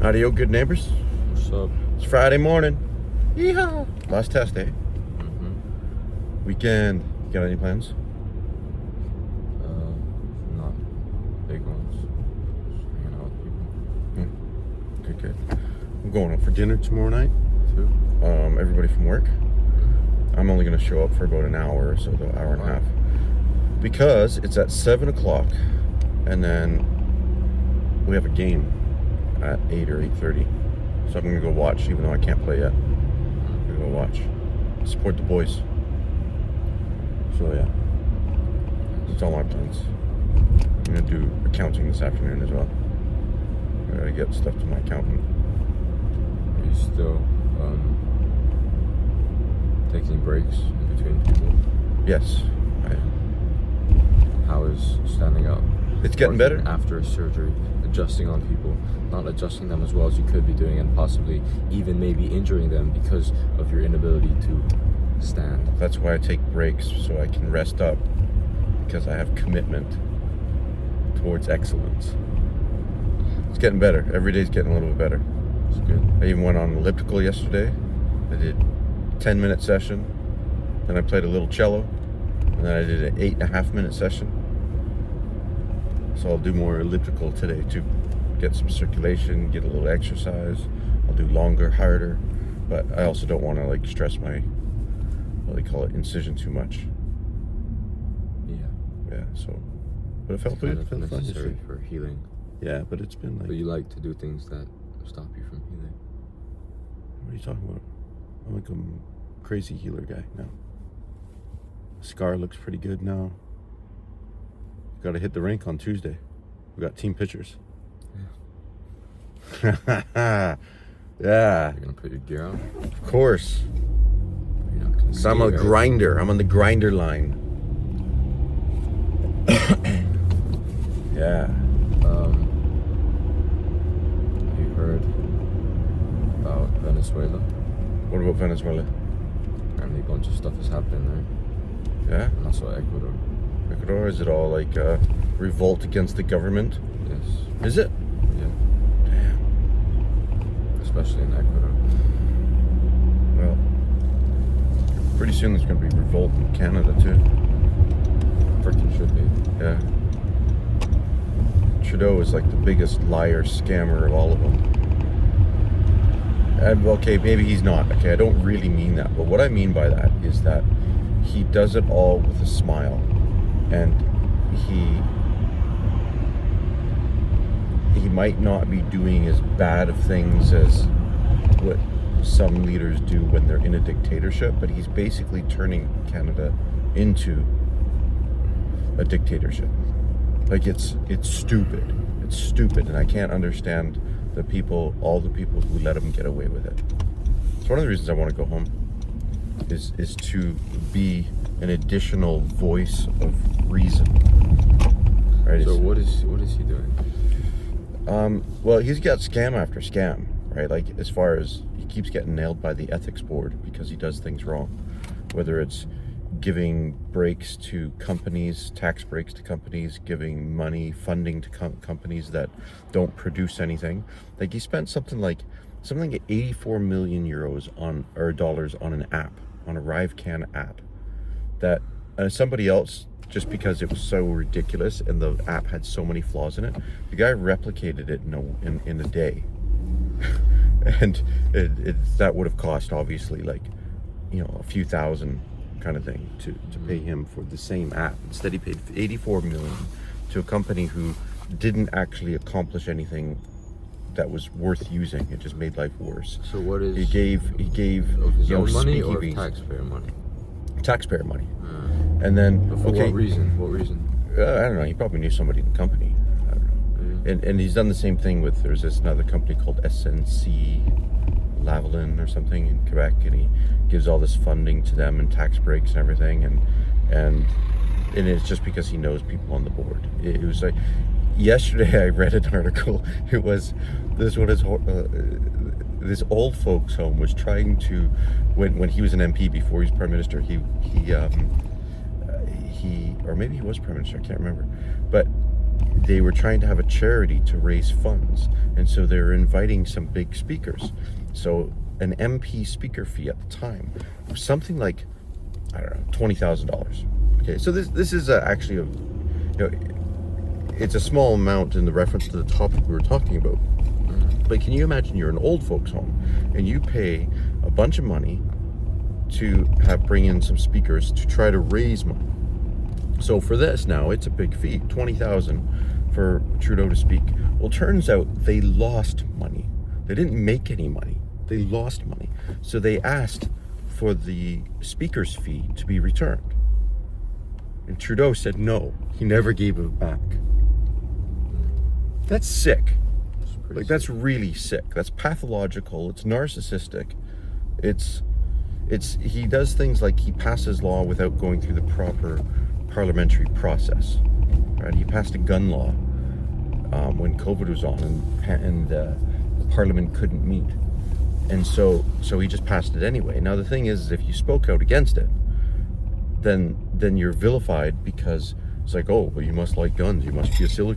Audio, good neighbors. What's up? It's Friday morning. Yeehaw! Last test day. Weekend. You got any plans? Not big ones. Just hanging out with people. Good. I'm going out for dinner tomorrow night. Too. Everybody from work. I'm only going to show up for about an hour or so, an hour and a half. Because it's at 7 o'clock. And then we have a game at 8 or 8:30. So I'm going to go watch, even though I can't play yet. I'm going to go watch. Support the boys. So yeah. That's all my plans. I'm going to do accounting this afternoon as well. I got to get stuff to my accountant. Are you still taking breaks in between people? Yes. How is standing up? It's getting better. After a surgery, adjusting on people, not adjusting them as well as you could be doing, and possibly even maybe injuring them because of your inability to stand. That's why I take breaks, so I can rest up, because I have commitment towards excellence. It's getting better. Every day's getting a little bit better. It's good. I even went on an elliptical yesterday. I did a 10-minute session. Then I played a little cello. And then I did an 8.5-minute session. So I'll do more elliptical today to get some circulation, get a little exercise. I'll do longer, harder. But I also don't want to stress my, what do they call it, incision too much. Yeah, so. But it felt good. It felt necessary for healing. Yeah, but it's been But you like to do things that stop you from healing. What are you talking about? I'm like a crazy healer guy now. Scar looks pretty good now. Got to hit the rink on Tuesday. We got team pictures. Yeah. Yeah. You're gonna put your gear on? Of course. You're not gonna So I'm a grinder. I'm on the grinder line. Yeah. Have you heard about Venezuela? What about Venezuela? Apparently a bunch of stuff is happening there. Yeah. And also Ecuador. Ecuador, is it all like revolt against the government? Yes. Is it? Yeah. Damn. Especially in Ecuador. Well, pretty soon there's going to be revolt in Canada too. Freaking should be. Yeah. Trudeau is like the biggest liar, scammer of all of them. And okay, maybe he's not. Okay, I don't really mean that. But what I mean by that is that he does it all with a smile. And he might not be doing as bad of things as what some leaders do when they're in a dictatorship, but he's basically turning Canada into a dictatorship. Like it's stupid. It's stupid, and I can't understand all the people who let him get away with it. It's one of the reasons I want to go home. Is to be an additional voice of reason. Right? So what is he doing? Well, he's got scam after scam, right? Like as far as he keeps getting nailed by the ethics board because he does things wrong. Whether it's giving breaks to companies, tax breaks to companies, giving money, funding to companies that don't produce anything. Like he spent something like 84 million euros dollars on an app, on a RiveCan app, that somebody else, just because it was so ridiculous and the app had so many flaws in it, the guy replicated it in a day. And that would have cost obviously a few thousand kind of thing to pay him for the same app. Instead he paid 84 million to a company who didn't actually accomplish anything that was worth using. It just made life worse. So what is he gave of his own money or speakeasies. Taxpayer money? Taxpayer money. And then but for what reason? I don't know. He probably knew somebody in the company. I don't know. Yeah. And he's done the same thing with, there's this another company called SNC Lavalin or something in Quebec, and he gives all this funding to them and tax breaks and everything, and it's just because he knows people on the board. It was like yesterday I read an article. It was this old folks home was trying to, when he was an MP before he was prime minister, he or maybe he was prime minister, I can't remember, but they were trying to have a charity to raise funds, and so they were inviting some big speakers. So an MP speaker fee at the time was something like, I don't know, $20,000. Okay, so this is actually it's a small amount in the reference to the topic we were talking about. But can you imagine you're an old folks home and you pay a bunch of money to bring in some speakers to try to raise money? So for this now, it's a big fee, $20,000 for Trudeau to speak. Well, turns out they lost money. They didn't make any money. They lost money. So they asked for the speaker's fee to be returned. And Trudeau said no. He never gave it back. That's sick. Like, that's really sick. That's pathological. It's narcissistic. He does things like he passes law without going through the proper parliamentary process. Right? He passed a gun law when COVID was on, and the parliament couldn't meet, and so he just passed it anyway. Now the thing is, if you spoke out against it, then you're vilified, because it's like, oh, well, you must like guns, you must be a serial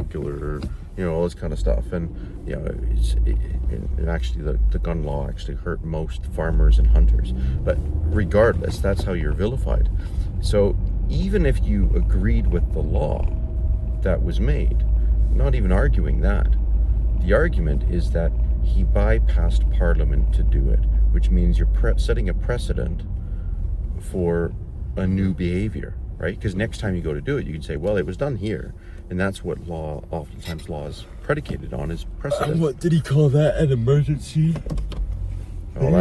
killer, or all this kind of stuff. And and actually the gun law actually hurt most farmers and hunters. But regardless, that's how you're vilified. So even if you agreed with the law that was made, not even arguing that, the argument is that he bypassed Parliament to do it, which means you're setting a precedent for a new behavior, right? Because next time you go to do it, you can say, well, it was done here. And that's what oftentimes law is predicated on, is precedent. What did he call that? An emergency? Oh,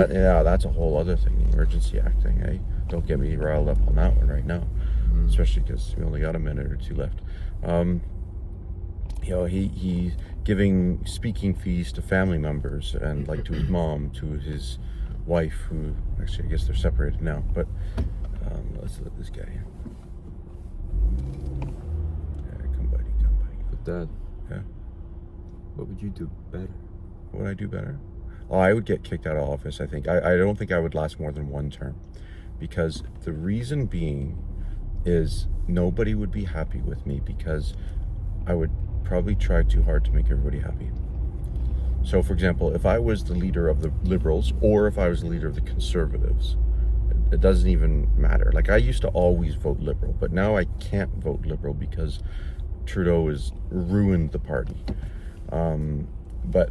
that's a whole other thing, emergency acting, eh? Don't get me riled up on that one right now, especially because we only got a minute or two left. He's giving speaking fees to family members, and like to his mom, to his wife, who actually, I guess they're separated now, but let's let this guy in. Come buddy. But Dad, yeah, what would you do better? What would I do better? Oh, I would get kicked out of office, I think. I don't think I would last more than one term, because the reason being is nobody would be happy with me, because I would probably try too hard to make everybody happy. So, for example, if I was the leader of the Liberals, or if I was the leader of the Conservatives, it doesn't even matter. Like, I used to always vote Liberal, but now I can't vote Liberal because Trudeau has ruined the party. But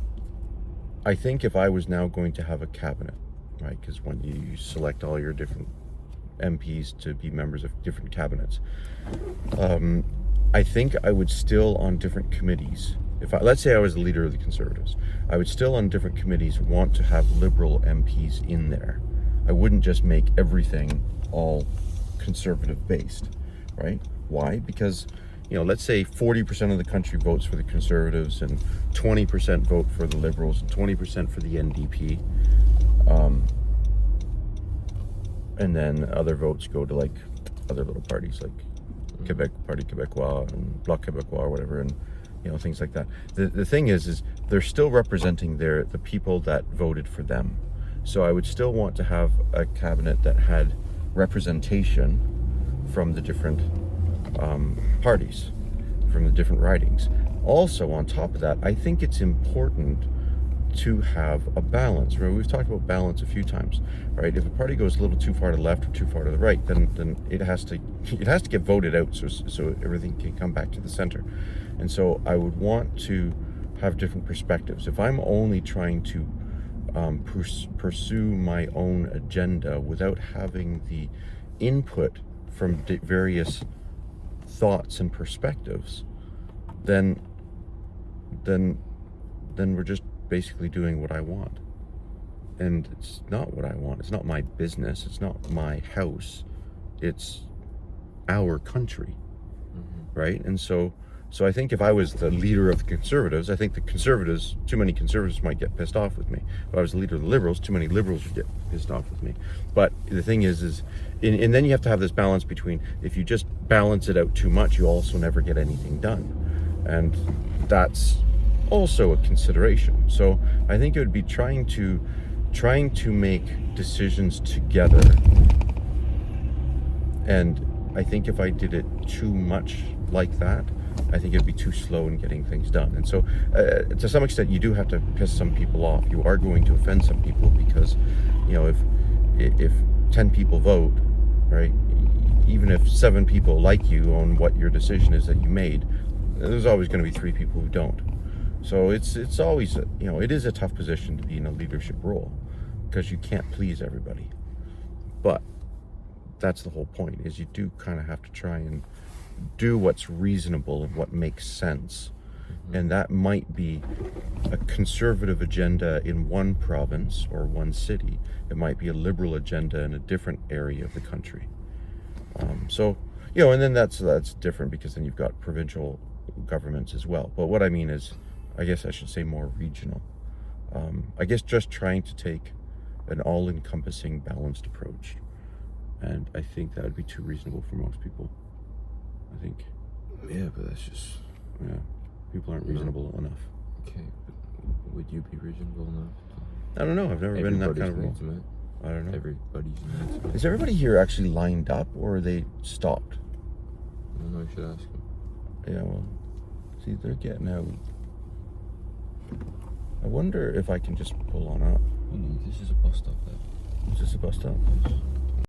I think if I was now going to have a cabinet, right, because when you select all your different MPs to be members of different cabinets, I think I would still, on different committees, let's say I was the leader of the Conservatives, I would still on different committees want to have Liberal MPs in there. I wouldn't just make everything all Conservative based, right? Why? Because, let's say 40% of the country votes for the Conservatives, and 20% vote for the Liberals, and 20% for the NDP. And then other votes go to like other little parties like Quebec, Parti Québécois, and Bloc Québécois, or whatever, and things like that. The thing is they're still representing the people that voted for them. So I would still want to have a cabinet that had representation from the different parties, from the different ridings. Also, on top of that, I think it's important to have a balance. Remember, we've talked about balance a few times, right? If a party goes a little too far to the left or too far to the right, then it has to get voted out, so everything can come back to the center. And so I would want to have different perspectives. If I'm only trying to pursue my own agenda without having the input from various thoughts and perspectives, then we're just basically doing what I want. And it's not what I want. It's not my business. It's not my house. It's our country, right? And so I think if I was the leader of the Conservatives, I think too many Conservatives might get pissed off with me. If I was the leader of the Liberals, too many Liberals would get pissed off with me. But the thing is and then you have to have this balance between, if you just balance it out too much, you also never get anything done. And that's also a consideration. So I think it would be trying to make decisions together. And I think if I did it too much like that, I think it'd be too slow in getting things done. And so, to some extent, you do have to piss some people off. You are going to offend some people because, you know, if 10 people vote, right, even if 7 people like you on what your decision is that you made, there's always going to be 3 people who don't. So it's always, you know, it is a tough position to be in a leadership role because you can't please everybody. But that's the whole point, is you do kind of have to try and do what's reasonable and what makes sense. And that might be a conservative agenda in one province or one city. It might be a liberal agenda in a different area of the country. So, you know, and then that's different because then you've got provincial governments as well. But what I mean is, I guess I should say more regional. I guess just trying to take an all-encompassing, balanced approach. And I think that would be too reasonable for most people. I think. Yeah, but that's just... Yeah, people aren't reasonable enough. Okay, but would you be reasonable enough? I don't know. I've never been in that kind of role. Met. I don't know. Everybody's needs met. Is everybody here actually lined up, or are they stopped? I don't know. You should ask them. Yeah, well, see, they're getting out. I wonder if I can just pull on up. This is a bus stop there. Is this a bus stop?